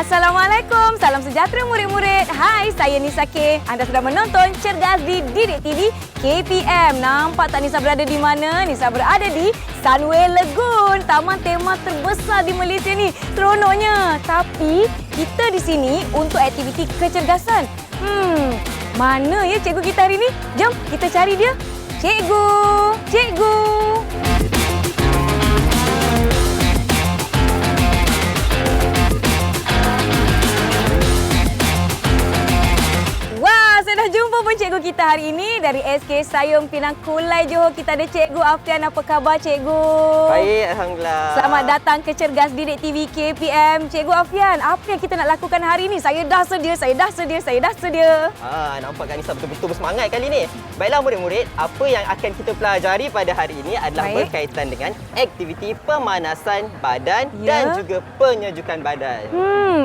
Assalamualaikum, salam sejahtera murid-murid. Hai, saya Nisa K. Anda sedang menonton Cergas di Didik TV KPM. Nampak tak Nisa berada di mana? Nisa berada di Sunway Lagoon, taman tema terbesar di Malaysia ni. Seronoknya. Tapi kita di sini untuk aktiviti kecergasan. Mana ya cikgu kita hari ni? Jom kita cari dia. Cikgu, cikgu. Dah jumpa pun cikgu kita hari ini dari SK Sayom Pinang Kulai Johor. Kita ada Cikgu Afian. Apa khabar cikgu? Baik, Alhamdulillah. Selamat datang ke Cergas Didik TV KPM. Cikgu Afian, apa yang kita nak lakukan hari ini? Saya dah sedia. Nampak Kak Nisa betul-betul bersemangat kali ni. Baiklah murid-murid, apa yang akan kita pelajari pada hari ini adalah berkaitan dengan aktiviti pemanasan badan dan juga penyejukan badan.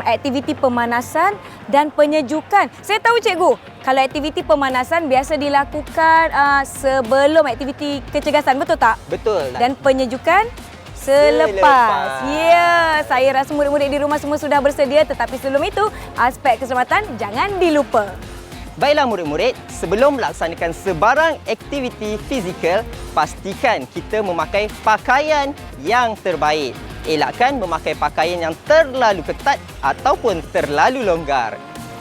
Aktiviti pemanasan dan penyejukan. Saya tahu cikgu, kalau aktiviti pemanasan biasa dilakukan sebelum aktiviti kecergasan, betul tak? Betul. Dan penyejukan selepas. Ya, saya rasa murid-murid di rumah semua sudah bersedia, tetapi sebelum itu, aspek keselamatan jangan dilupa. Baiklah murid-murid, sebelum melaksanakan sebarang aktiviti fizikal, pastikan kita memakai pakaian yang terbaik. Elakkan memakai pakaian yang terlalu ketat ataupun terlalu longgar.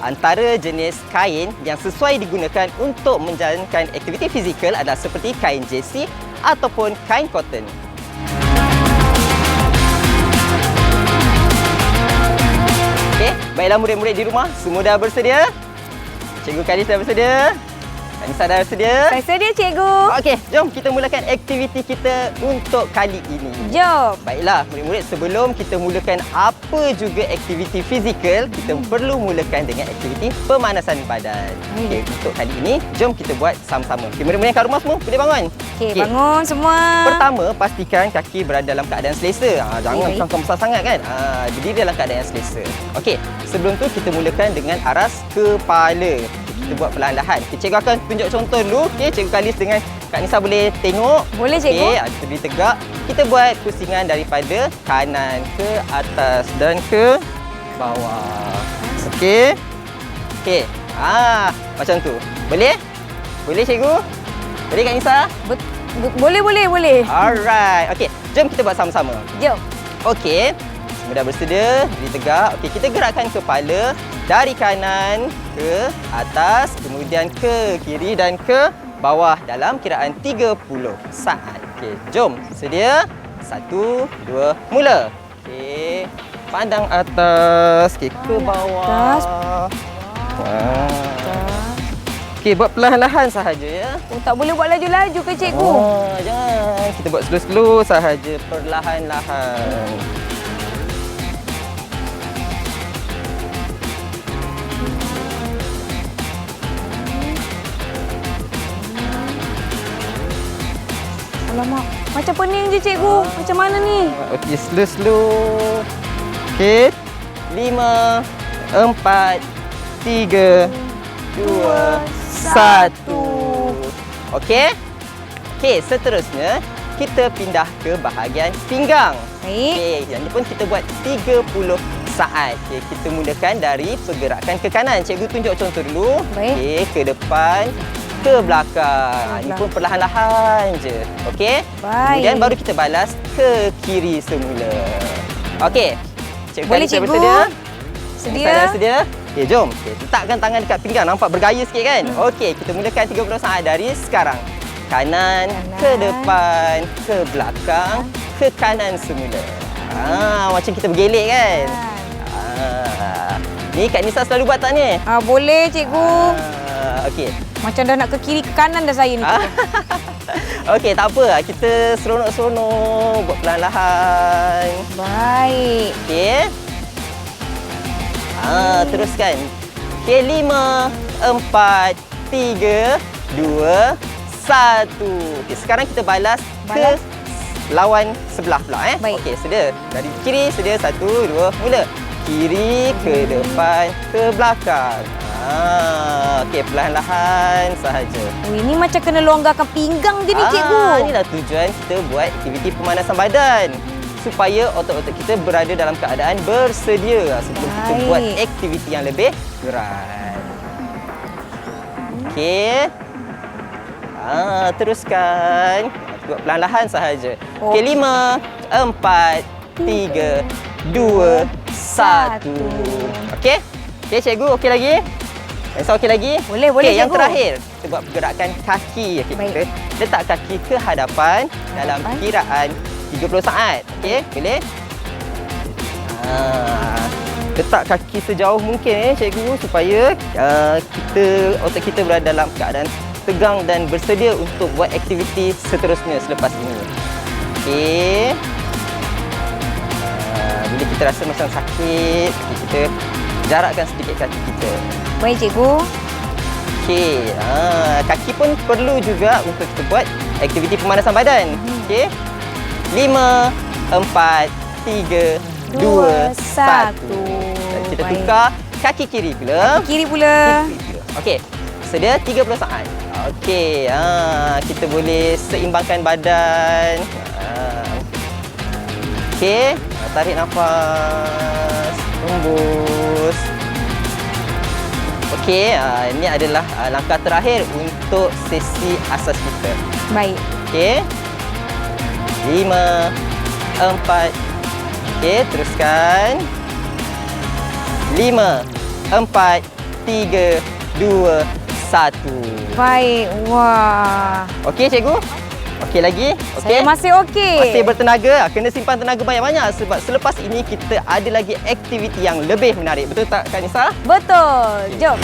Antara jenis kain yang sesuai digunakan untuk menjalankan aktiviti fizikal adalah seperti kain jersey ataupun kain cotton. Okey, baiklah murid-murid di rumah, semua dah bersedia? Cikgu Kalis dah bersedia? Kak Nisa dah bersedia? Saya sedia cikgu. Okey, jom kita mulakan aktiviti kita untuk kali ini. Jom. Baiklah murid-murid, sebelum kita mulakan apa juga aktiviti fizikal, kita perlu mulakan dengan aktiviti pemanasan badan. Okey, untuk kali ini, jom kita buat sama-sama. Okey, murid-murid kat rumah semua, boleh bangun? Okey, bangun semua. Pertama, pastikan kaki berada dalam keadaan selesa. Jangan cangkang besar sangat kan. Berdiri dalam keadaan yang selesa. Okey, sebelum tu kita mulakan dengan aras kepala. Kita buat perlahan-lahan. Cikgu akan tunjuk contoh dulu. Okey, Cikgu Kalis dengan Kak Nisa boleh tengok. Boleh cikgu. Okey, kita berdiri tegak. Kita buat pusingan daripada kanan ke atas dan ke bawah. Okey. Okey. Macam tu. Boleh? Boleh cikgu? Boleh Kak Nisa? Boleh. Alright. Okey, jom kita buat sama-sama. Jom. Okey. Semua dah bersedia, berdiri tegak. Okey, kita gerakkan kepala dari kanan ke atas, kemudian ke kiri dan ke bawah dalam kiraan 30 saat. Okey, jom. Sedia? 1, 2, mula. Okey, pandang atas, okey, ke bawah. Okey, buat perlahan-lahan sahaja ya. Tak boleh buat laju-laju ke cikgu? Jangan. Kita buat slow-slow sahaja, perlahan-lahan. Alamak, Macam pening je cikgu. Macam mana ni? Okey, slow-slow. Okey. 5, 4, 3, 2, 1. Okey. Okey, seterusnya kita pindah ke bahagian pinggang. Baik. Okey, yang ni pun kita buat 30 saat. Okey, kita mulakan dari pergerakan ke kanan. Cikgu tunjuk contoh dulu. Baik. Okey, ke depan, ke belakang. Ini pun perlahan-lahan je. Okey? Baik. Kemudian baru kita balas ke kiri semula. Okey. Cikgu Boleh cikgu? bersedia? Sedia. Dah sedia? Okey, jom. Okey, letakkan tangan dekat pinggang. Nampak bergaya sikit kan? Okey, kita mulakan 30 saat dari sekarang. Kanan, ke depan, ke belakang, ke kanan semula. Macam kita bergelek kan? Ni Kak Nisa selalu buat tak ni? Boleh cikgu. Okey. Macam dah nak ke kiri ke kanan dah saya ni. Okey, tak apa. Kita seronok-seronok, buat perlahan-lahan. Baik. Okey. Teruskan. Okey, 5, 4, 3, 2, 1. Okey, sekarang kita balas ke lawan sebelah pula. Baik. Okey, sedia. Dari kiri, sedia. 1, 2, mula. Kiri, ke depan, ke belakang. Okey, perlahan-lahan sahaja. Ini macam kena longgarkan pinggang je ni cikgu. Inilah tujuan kita buat aktiviti pemanasan badan. supaya otot-otot kita berada dalam keadaan bersedia sebelum kita buat aktiviti yang lebih berat. Okey. Teruskan. Buat perlahan-lahan sahaja. Okey, 5, 4, 3, 2, 1. Okey? Okey, cikgu, okey lagi? Elsa okey lagi? Boleh, okay, yang cikgu. terakhir, kita buat pergerakan kaki. Okay, kita letak kaki ke hadapan dalam kiraan 30 saat. Okey, boleh? Letak kaki sejauh mungkin cikgu supaya otot kita berada dalam keadaan tegang dan bersedia untuk buat aktiviti seterusnya selepas ini. Okey. Bila kita rasa macam sakit, kita jarakkan sedikit kaki kita. Baik, cikgu. Okey, kaki pun perlu juga untuk kita buat aktiviti pemanasan badan. Okey. 5, 4, 3, 2, 1. Kita tukar kaki kiri pula. Kaki kiri pula. Okey. Sedia 30 saat. Okey, kita boleh seimbangkan badan. Okey, tarik nafas, hembus. Okey, ini adalah langkah terakhir untuk sesi asas kita. Baik. Okey. 5, 4. Okey, teruskan. 5, 4, 3, 2, 1. Baik. Wah. Okey, cikgu? Okey lagi? Saya masih okey. Masih bertenaga. Kena simpan tenaga banyak-banyak sebab selepas ini kita ada lagi aktiviti yang lebih menarik. Betul tak, Kak Nisa? Betul. Jom.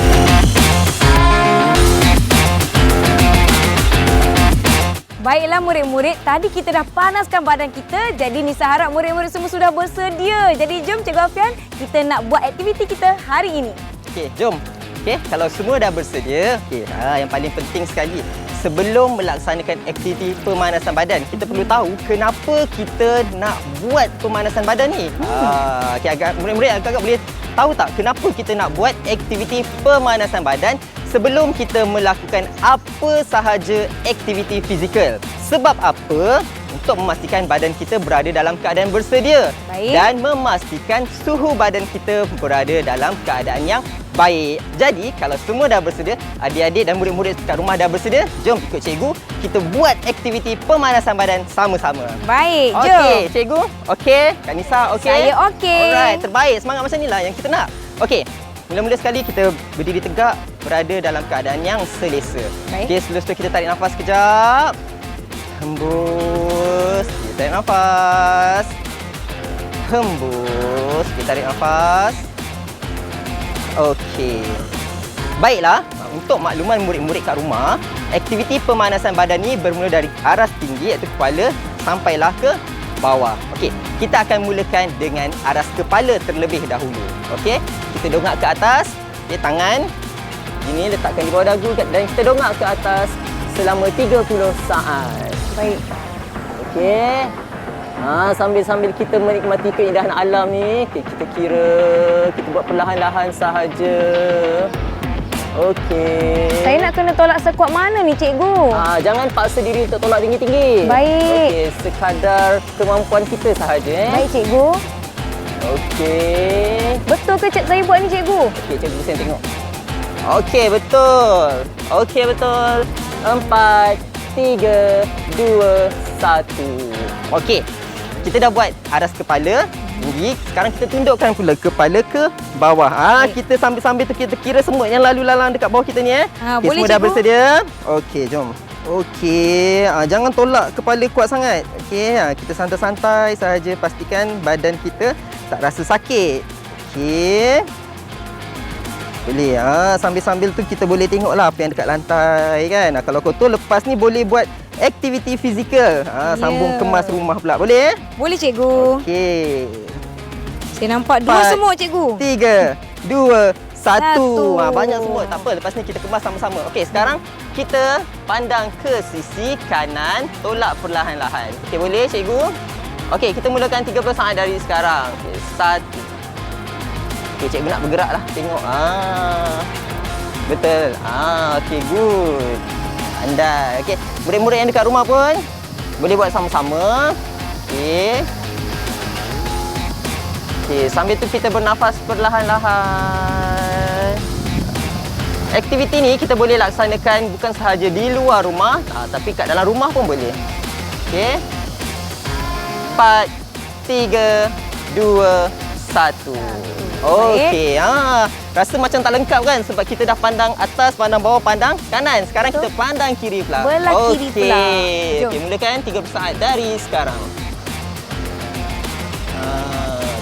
Baiklah murid-murid, tadi kita dah panaskan badan kita. Jadi Nisa harap murid-murid semua sudah bersedia. Jadi jom Cikgu Afian, kita nak buat aktiviti kita hari ini. Okey, jom. Okey, kalau semua dah bersedia, okey, yang paling penting sekali, sebelum melaksanakan aktiviti pemanasan badan, kita perlu tahu kenapa kita nak buat pemanasan badan ni. Okey, murid-murid agak-agak boleh tahu tak kenapa kita nak buat aktiviti pemanasan badan sebelum kita melakukan apa sahaja aktiviti fizikal? Sebab apa? Untuk memastikan badan kita berada dalam keadaan bersedia. Baik. Dan memastikan suhu badan kita berada dalam keadaan yang baik. Jadi, kalau semua dah bersedia, adik-adik dan murid-murid kat rumah dah bersedia, jom ikut cikgu, kita buat aktiviti pemanasan badan sama-sama. Baik, jom. Okey, cikgu. Okey, Kak Nisa okey? Saya okey. Alright, terbaik. Semangat macam inilah yang kita nak. Okey. Mula-mula sekali kita berdiri tegak, berada dalam keadaan yang selesa. Baik. Okey, seterusnya kita tarik nafas sekejap. Hembus. Kita tarik nafas. Hembus. Kita tarik nafas. Okey. Baiklah, untuk makluman murid-murid kat rumah, aktiviti pemanasan badan ni bermula dari aras tinggi iaitu kepala sampailah ke bawah. Okey, kita akan mulakan dengan aras kepala terlebih dahulu. Okey, kita dongak ke atas. Okey, tangan ini letakkan di bawah dagu dan kita dongak ke atas selama 30 saat. Baik. Okey. Sambil-sambil kita menikmati keindahan alam ni, kita kira, kita buat perlahan-lahan sahaja. Okey. Saya nak kena tolak sekuat mana ni, cikgu? Jangan paksa diri untuk tolak tinggi-tinggi. Baik. Okey, sekadar kemampuan kita sahaja. Baik, cikgu. Okey. Betul ke saya buat ni, cikgu? Okey, cikgu sen tengok. Okey, betul. Okey, betul. 4, 3, 2, 1. Okey. Kita dah buat aras kepala tinggi. Sekarang kita tundukkan pula kepala ke bawah. Kita sambil-sambil tu kita kira semut yang lalu lalang dekat bawah kita ni. Okay, boleh, semua dah cikgu? bersedia? Okey, jom. Okey, jangan tolak kepala kuat sangat. Okey, kita santai-santai sahaja, pastikan badan kita tak rasa sakit. Okey. Boleh. Sambil-sambil tu kita boleh tengoklah apa yang dekat lantai kan. Kalau kotor lepas ni boleh buat aktiviti fizikal. Sambung kemas rumah pula. Boleh? Boleh, cikgu. Okey. Saya nampak dua 4, semut, cikgu. 3, 2, 1. 1. Banyak semut. Tak apa, lepas ni kita kemas sama-sama. Okey, sekarang kita pandang ke sisi kanan, tolak perlahan-lahan. Okey, boleh cikgu? Okey, kita mulakan 30 saat dari sekarang. Okey, 1. Okey, cikgu nak bergeraklah. Tengok. Betul. Okey, good. Pandai. Okey, murid-murid yang dekat rumah pun boleh buat sama-sama. Okey. Okey, sambil tu kita bernafas perlahan-lahan. Aktiviti ni kita boleh laksanakan bukan sahaja di luar rumah, tapi kat dalam rumah pun boleh. Okey. 4, 3, 2, 1. Okey. Rasa macam tak lengkap kan sebab kita dah pandang atas, pandang bawah, pandang kanan. Sekarang kita pandang kiri pula. Belah kiri pula. Okey, mulakan 30 saat dari sekarang.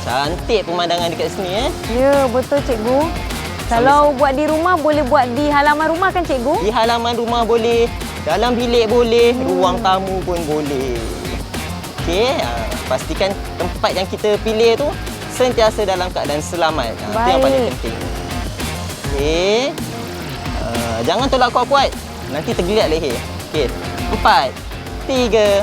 Cantik pemandangan dekat sini Ya, betul cikgu. Kalau buat di rumah, boleh buat di halaman rumah kan cikgu? Di halaman rumah boleh, dalam bilik boleh, ruang tamu pun boleh. Okey, pastikan tempat yang kita pilih tu sentiasa dalam keadaan selamat. Itu yang paling penting. Okey. Jangan tolak kuat-kuat. Nanti tergeliat leher. Okey. 4, 3,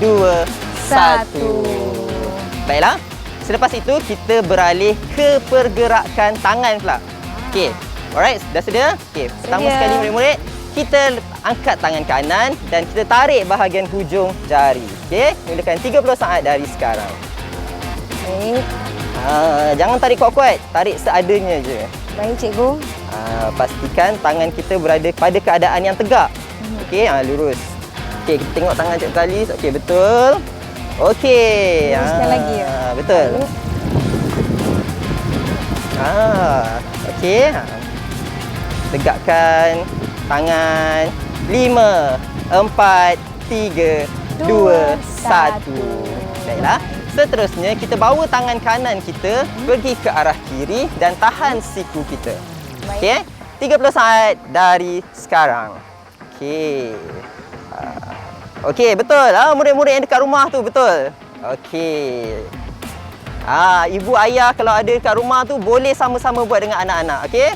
2, 1. Baiklah. Selepas itu, kita beralih ke pergerakan tangan pula. Okey. Alright, dah sedia? Okey. Pertama sekali murid-murid, kita angkat tangan kanan dan kita tarik bahagian hujung jari. Okey. Mulakan 30 saat dari sekarang. Baik. Jangan tarik kuat-kuat. Tarik seadanya je. Baik cikgu. Pastikan tangan kita berada pada keadaan yang tegak. Okey, lurus. Okey, kita tengok tangan cikgu kali. Okey, betul. Okey. Luruskan lagi ya. Betul. Okey. Tegakkan tangan. 5, 4, 3, 2, 1. Baiklah. Seterusnya, kita bawa tangan kanan kita pergi ke arah kiri dan tahan siku kita. Okey. 30 saat dari sekarang. Okey. Okey, betul. Murid-murid yang dekat rumah tu betul. Okey. Ibu ayah kalau ada dekat rumah tu boleh sama-sama buat dengan anak-anak. Okey.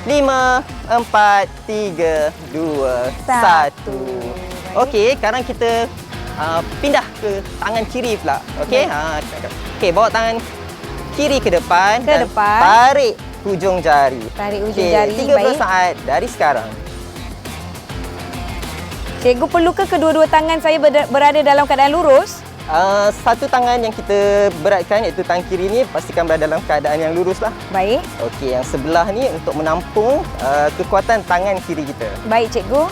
5, 4, 3, 2, 1. Okey, sekarang kita pindah ke tangan kiri pula. Okey. Okey, bawa tangan kiri ke depan dan tarik hujung jari. Tarik hujung jari. 30 saat dari sekarang. Cikgu, perlukah kedua-dua tangan saya berada dalam keadaan lurus? Satu tangan yang kita beratkan iaitu tangan kiri ni pastikan berada dalam keadaan yang lurus lah. Baik. Okey, yang sebelah ni untuk menampung kekuatan tangan kiri kita. Baik cikgu.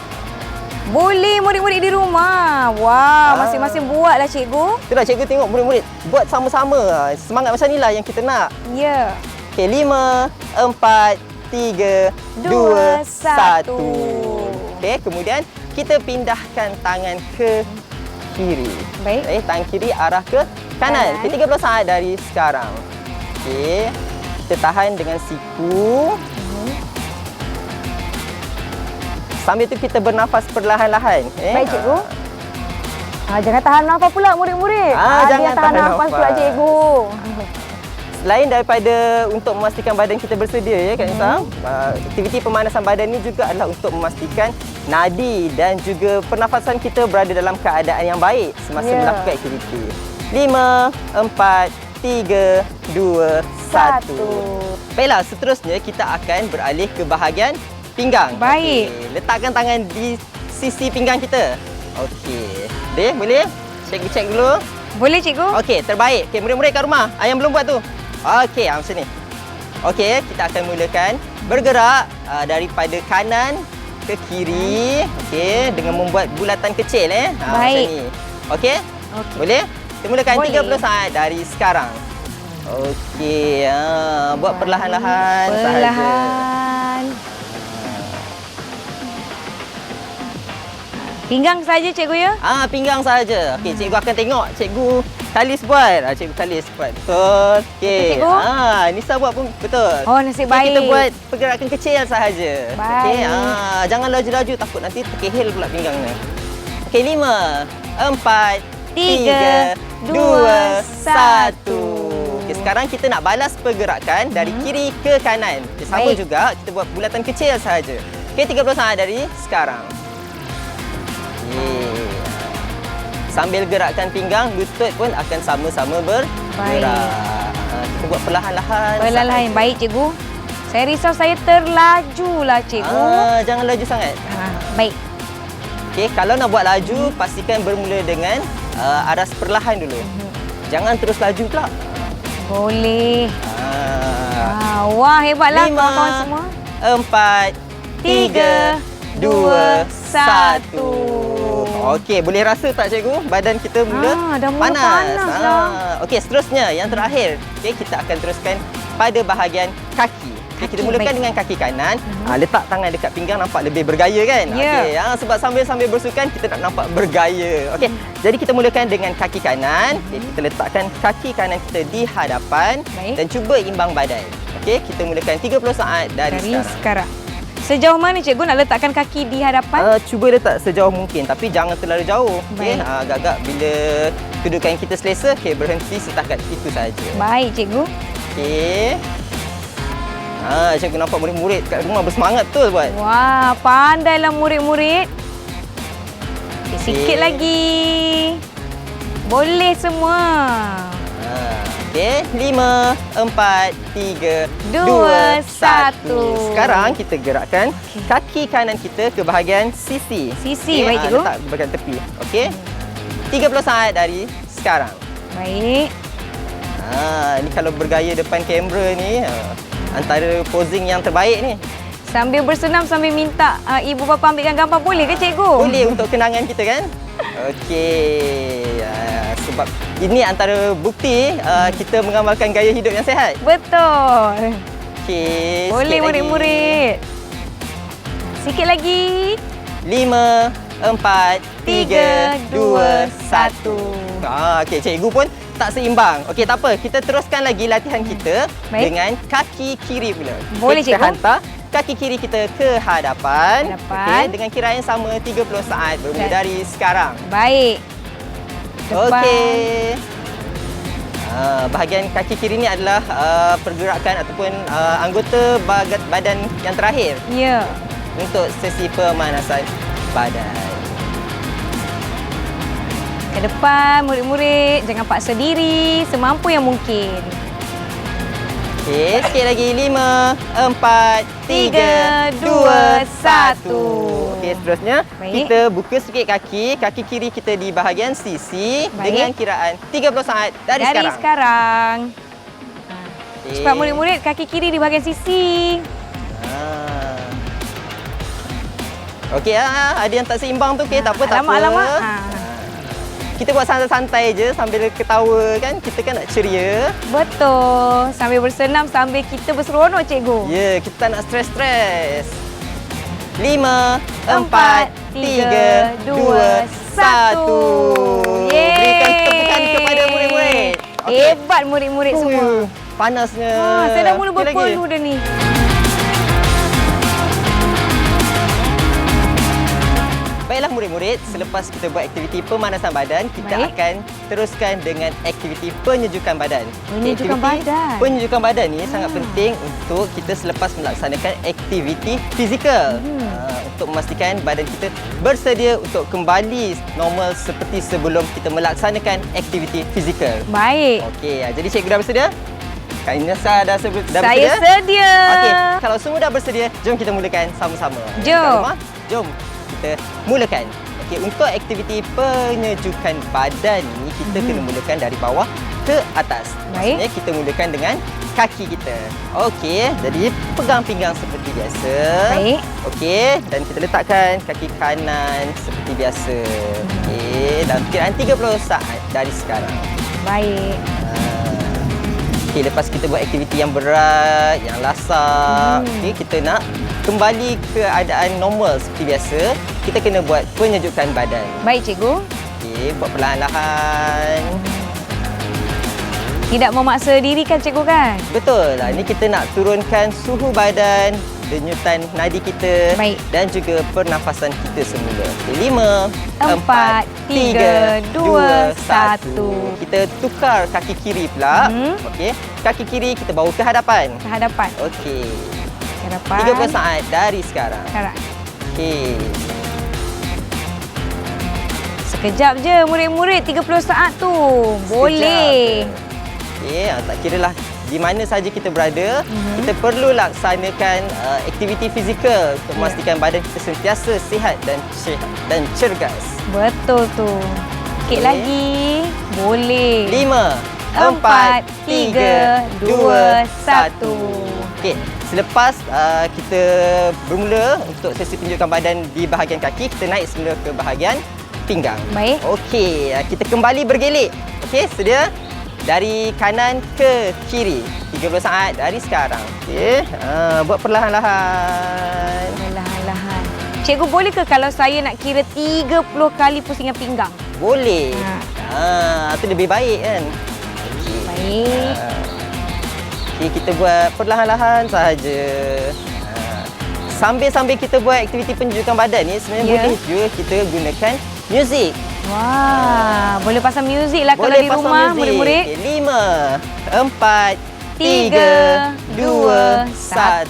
Boleh murid-murid di rumah. Wah, masing-masing buatlah cikgu. Itulah cikgu tengok murid-murid buat sama-sama. Semangat macam inilah yang kita nak. Ya. Okey, 5, 4, 3, 2, 1. Okey, kemudian kita pindahkan tangan ke kiri. Baik. Tangan kiri arah ke kanan. Okey, 30 saat dari sekarang. Okey. Kita tahan dengan siku. Sambil tu kita bernafas perlahan-lahan. Baik cikgu. Jangan tahan nafas pula murid-murid. Jangan tahan nafas pula cikgu. Selain daripada untuk memastikan badan kita bersedia ya Kak Nisa, aktiviti pemanasan badan ni juga adalah untuk memastikan nadi dan juga pernafasan kita berada dalam keadaan yang baik semasa melakukan aktiviti. 5, 4, 3, 2, 1. Baiklah, seterusnya kita akan beralih ke bahagian pinggang. Baik. Okey, letakkan tangan di sisi pinggang kita. Okey. Boleh? Cek dulu. Boleh cikgu? Okey, terbaik. Okey, murid-murid kat rumah, yang belum buat tu. Okey, macam ni. Okey, kita akan mulakan bergerak daripada kanan ke kiri. Okey, dengan membuat bulatan kecil Baik. macam ni. Okey? Boleh? Kita mulakan Boleh. 30 saat dari sekarang. Okey, buat perlahan-lahan sahaja. Perlahan. Pinggang saja cikgu ya? Pinggang saja. Okey, cikgu akan tengok cikgu Kalis buat. Cikgu Kalis buat. Betul. Okey. Cikgu? Nisa buat pun betul. Oh, nasib Okey, baik. kita buat pergerakan kecil sahaja. Baik. Okey. Jangan laju-laju, takut nanti terkehil pula pinggangnya. Okey, 5, 4, 3, 2, 1. Okey, sekarang kita nak balas pergerakan dari kiri ke kanan. Okey, sama Baik. juga, kita buat bulatan kecil sahaja. Okey, 30 saat dari sekarang. Sambil gerakkan pinggang, lutut pun akan sama-sama bergerak. Kita buat perlahan-lahan. Perlahan-lahan. Baik cikgu. Saya risau saya terlajulah cikgu. Jangan laju sangat. Baik. Okey, kalau nak buat laju, pastikan bermula dengan aras perlahan dulu. Jangan terus laju pula. Boleh. Ah. Wah, hebatlah 5, kawan-kawan semua. 4, 3, 2, 1. Okey, boleh rasa tak cikgu? Badan kita mula dah mula panas dah. Okey, seterusnya yang terakhir. Okey, kita akan teruskan pada bahagian kaki. Okay, kita mulakan dengan kaki kanan. Letak tangan dekat pinggang, nampak lebih bergaya kan? Okey, sebab sambil bersukan kita nak nampak bergaya. Okey, jadi kita mulakan dengan kaki kanan. Okay, kita letakkan kaki kanan kita di hadapan dan cuba imbang badan. Okey, kita mulakan 30 saat dari sekarang. Sejauh mana cikgu nak letakkan kaki di hadapan? Cuba letak sejauh mungkin, tapi jangan terlalu jauh. Okey, agak-agak bila kedudukan kita selesa, okey, berhenti setakat itu saja. Baik cikgu. Okey. Cikgu nampak murid-murid kat rumah bersemangat betul buat. Wah, pandailah murid-murid. Sikit lagi. Boleh semua. Okey, 5, 4, 3, 2, 1. Sekarang kita gerakkan kaki kanan kita ke bahagian sisi. Sisi, baik cikgu. Letak bahagian tepi. Okey. 30 saat dari sekarang. Baik. Ini kalau bergaya depan kamera ni, antara posing yang terbaik ni. Sambil bersenam, sambil minta ibu bapa ambilkan gambar, boleh ke cikgu? Boleh untuk kenangan kita kan? Okey. Sebab ini antara bukti kita mengamalkan gaya hidup yang sihat. Betul. Okey. Boleh murid-murid. Sikit lagi. 5, 4, 3, 2, 1. Okey, cikgu pun tak seimbang. Okey, tak apa. Kita teruskan lagi latihan kita dengan kaki kiri pula. Boleh, kita cikgu. hantar kaki kiri kita ke hadapan. Okey, dengan kiraan sama 30 saat bermula dari sekarang. Baik. Okey. Bahagian kaki kiri ni adalah pergerakan ataupun anggota badan yang terakhir. Ya. Untuk sesi pemanasan badan. Ke depan murid-murid, jangan paksa diri, semampu yang mungkin. Okey, sikit lagi. 5, 4, 3, 2, 1. Okey, seterusnya kita buka sikit kaki kiri kita di bahagian sisi dengan kiraan 30 saat dari sekarang. Cepat murid-murid, kaki kiri di bahagian sisi. Okey, ada yang tak seimbang tu. Okey, tak apa, tak apa. Alamak. Kita buat santai-santai je sambil ketawa kan. Kita kan nak ceria. Betul. Sambil bersenam, sambil kita berseronok cikgu. Ya, kita tak nak stres-stres. 5, 4, 3, 2, 1. Berikan tepukan kepada murid-murid. Hebat murid-murid semua. Panasnya. Saya dah mula berpeluh dah ni. Baiklah murid-murid, selepas kita buat aktiviti pemanasan badan, kita akan teruskan dengan aktiviti penyejukan badan. Penyejukan badan? Penyejukan badan ni sangat penting untuk kita selepas melaksanakan aktiviti fizikal. Untuk memastikan badan kita bersedia untuk kembali normal seperti sebelum kita melaksanakan aktiviti fizikal. Baik. Okey, jadi cikgu dah bersedia? Kak Inessa dah bersedia? Saya sedia. Okey, kalau semua dah bersedia, jom kita mulakan sama-sama. Jom kita mulakan. Okey, untuk aktiviti penyejukan badan ni kita kena mulakan dari bawah ke atas. Maksudnya kita mulakan dengan kaki kita. Okey, jadi pegang pinggang seperti biasa. Baik. Okey, dan kita letakkan kaki kanan seperti biasa. Okey, dalam kiraan 30 saat dari sekarang. Baik. Okey, lepas kita buat aktiviti yang berat, yang lasak, okey, kita nak kembali ke keadaan normal seperti biasa, kita kena buat penyejukan badan. Baik cikgu. Okey, buat perlahan-lahan. Tidak memaksa diri kan cikgu kan? Betul lah. Ini kita nak turunkan suhu badan, denyutan nadi kita dan juga pernafasan kita semula. Okay, 5, 4, 3, 2, 1. Kita tukar kaki kiri pula. Okey, kaki kiri kita bawa ke hadapan. Ke hadapan. Okey. Ke hadapan. 30 saat dari sekarang. Okey. Sekejap je murid-murid, 30 saat tu. Boleh. Okey, tak kiralah di mana saja kita berada, kita perlu laksanakan aktiviti fizikal untuk memastikan badan kita sentiasa sihat dan cergas. Betul tu. Sikit lagi. Boleh. 5, 4, 3, 2, 1. Okey, selepas kita bermula untuk sesi penunjukan badan di bahagian kaki, kita naik semula ke bahagian pinggang. Baik. Okey, kita kembali bergelik. Okey, sedia? Dari kanan ke kiri. 30 saat dari sekarang. Okey, buat perlahan-lahan. Perlahan-lahan. Cikgu, boleh ke kalau saya nak kira 30 kali pusingan pinggang? Boleh. Itu lebih baik kan? Okey. Baik. Okey, kita buat perlahan-lahan sahaja. Sambil-sambil kita buat aktiviti penunjukan badan ni, sebenarnya boleh juga kita gunakan muzik. Wah, boleh pasang muzik lah kalau di rumah murid-murid. 5, 4, 3, 2, 1.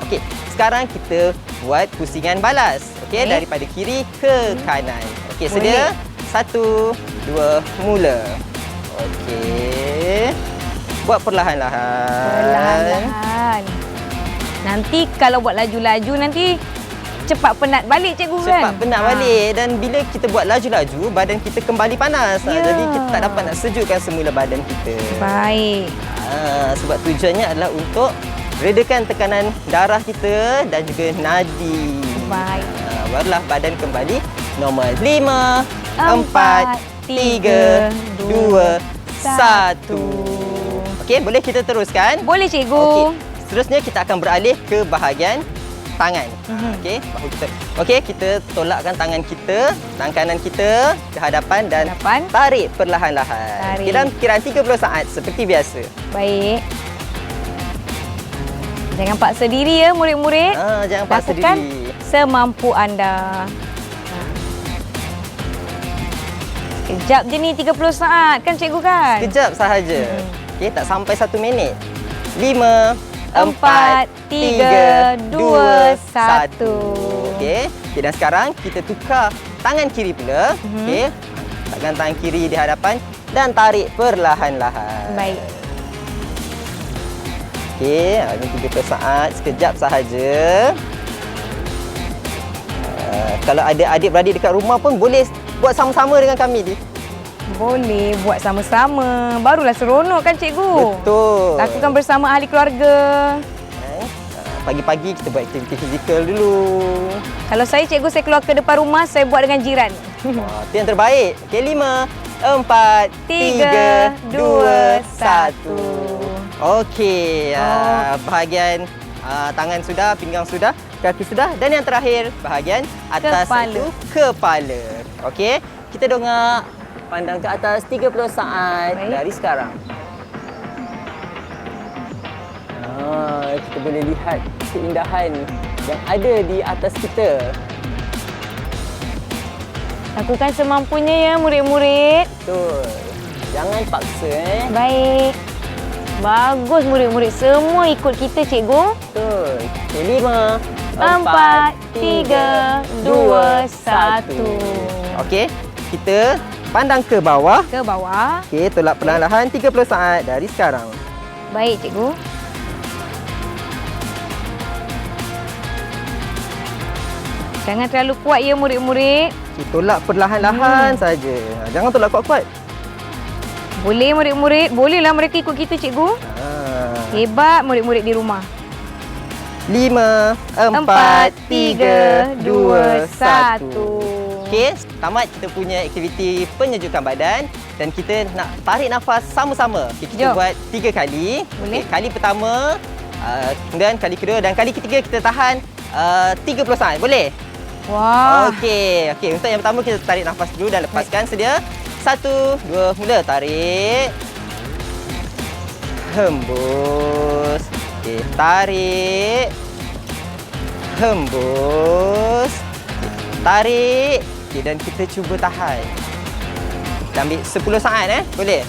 Okey, sekarang kita buat pusingan balas. Okey, daripada kiri ke kanan. Okey, sedia? 1, 2, mula. Okey. Buat perlahan-lahan. Perlahan-lahan. Nanti kalau buat laju-laju nanti cepat penat balik cikgu kan? Cepat penat balik dan bila kita buat laju-laju, badan kita kembali panas. Jadi kita tak dapat nak sejukkan semula badan kita. Baik. Sebab tujuannya adalah untuk redakan tekanan darah kita dan juga nadi. Baik. Barulah badan kembali normal. 5, 4, 3, 2, 1. Okey, boleh kita teruskan? Boleh cikgu. Okey. Seterusnya kita akan beralih ke bahagian tangan. Okey, bahu kita. Okey, kita tolakkan tangan kita, tangan kanan kita ke hadapan dan tarik perlahan-lahan. Tarik. Dalam kiraan 30 saat seperti biasa. Baik. Jangan paksa diri ya murid-murid. Jangan paksa Lakukan diri. semampu anda. Sekejap je ni 30 saat kan cikgu kan? Sekejap sahaja. Okey, tak sampai 1 minit. 5, 4, 3, 2, 1. Okey, dan sekarang kita tukar tangan kiri pula. Okey, letakkan tangan kiri di hadapan dan tarik perlahan-lahan. Baik. Okey, ini 30 saat, sekejap sahaja. Kalau ada adik-beradik dekat rumah pun boleh buat sama-sama dengan kami ni. Boleh buat sama-sama. Barulah seronok kan cikgu? Betul. Lakukan bersama ahli keluarga. Pagi-pagi kita buat aktiviti fizikal dulu. Kalau saya cikgu, saya keluar ke depan rumah, saya buat dengan jiran. Itu yang terbaik. Okey, 5, 4, 3, 2, 1. Okey, bahagian tangan sudah, pinggang sudah, kaki sudah dan yang terakhir bahagian atas kepala. itu kepala. Okey, kita dongak pandang ke atas 30 saat. Baik. Dari sekarang. Kita boleh lihat keindahan yang ada di atas kita. Lakukan semampunya ya murid-murid. Betul. Jangan paksa Baik. Bagus murid-murid. Semua ikut kita cikgu. Betul. Okay, 5, 4, 3, 2, 1. Okey, kita pandang ke bawah. Ke bawah. Okey, tolak perlahan-lahan 30 saat dari sekarang. Baik cikgu. Jangan terlalu kuat ya murid-murid. Okay, tolak perlahan-lahan saja. Jangan tolak kuat-kuat. Boleh murid-murid. Bolehlah mereka ikut kita cikgu. Hebat murid-murid di rumah. 5, 4, 3, 2, 1. Okey, tamat kita punya aktiviti penyejukan badan dan kita nak tarik nafas sama-sama. Okay, kita buat 3 kali. Boleh. Okay, kali pertama, kemudian kali kedua dan kali ketiga kita tahan 30 saat. Boleh? Wah. Okey, untuk yang pertama kita tarik nafas dulu dan lepaskan. Sedia? 1, 2, mula. Tarik. Hembus. Okey, tarik. Hembus. Tarik. Okey, dan kita cuba tahan. Kita ambil 10 saat boleh?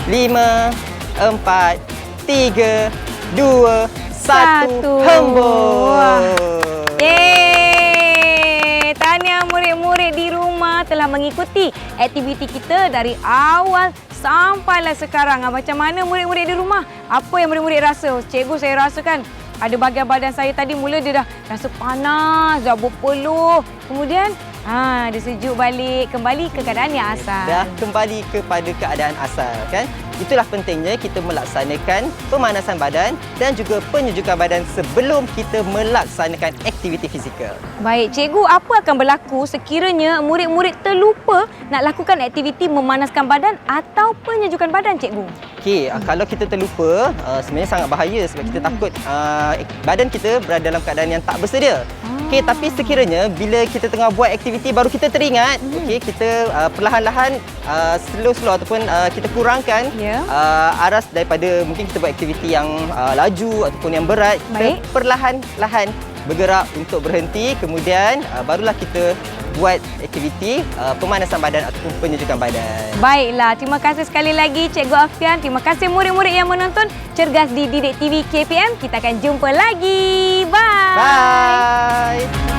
5, 4, 3, 2, 1. Hembus. Yeay! Tahniah murid-murid di rumah telah mengikuti aktiviti kita dari awal sampailah sekarang. Macam mana murid-murid di rumah? Apa yang murid-murid rasa? Cikgu, saya rasakan ada bahagian badan saya tadi mula dia dah rasa panas, dah berpeluh. Kemudian Dia sejuk balik, kembali ke keadaan yang asal. Dah kembali kepada keadaan asal, kan? Itulah pentingnya kita melaksanakan pemanasan badan dan juga penyejukan badan sebelum kita melaksanakan aktiviti fizikal. Baik, cikgu, apa akan berlaku sekiranya murid-murid terlupa nak lakukan aktiviti memanaskan badan atau penyejukan badan, cikgu? Okey, kalau kita terlupa, sebenarnya sangat bahaya sebab kita takut badan kita berada dalam keadaan yang tak bersedia. Okey, tapi sekiranya bila kita tengah buat aktiviti baru kita teringat, okey, kita perlahan-lahan slow-slow ataupun kita kurangkan aras daripada mungkin kita buat aktiviti yang laju ataupun yang berat. Baik. Kita perlahan-lahan bergerak untuk berhenti, kemudian barulah kita buat aktiviti pemanasan badan ataupun penyejukan badan. Baiklah, terima kasih sekali lagi Cikgu Afian. Terima kasih murid-murid yang menonton Cergas di Didik TV KPM. Kita akan jumpa lagi. Bye. Bye.